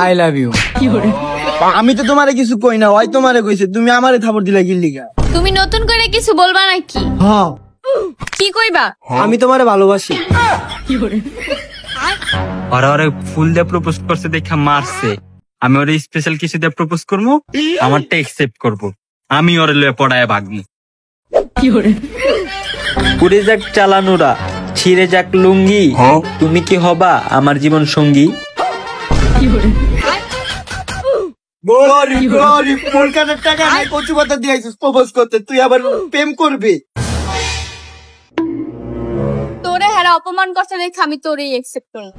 I love you. আমি তো তোমারে কিছু কই না, ওই তোমারে কইছে, তুমি আমারে থাপড় দিলা কি লিগা? তুমি নতুন করে কিছু বলবা নাকি? হ্যাঁ, কি কইবা? আমি তোমারে ভালোবাসি। ওরা ওরে ফুল দিয়ে প্রপোজ করছে দেখা মারছে, আমি ওরে স্পেশাল কিছু দিয়ে প্রপোজ করবো, আমারটা একসেপ্ট করবো, আমি ওরে লয়ে পড়ায় ভাগবো। পুড়ে যাক চালানোরা, ছিঁড়ে যাক লুঙ্গি, তুমি কি হবা আমার জীবন সঙ্গী? গরিব গরিব কলকাতার টাকা নাই, কচু পাতা দিয়ে আইছিস প্রপোজ করতে, তুই আবার প্রেম করবি? তোরে হেরা অপমান করছে দেখে আমি তোরেই একসেপ্ট করলাম।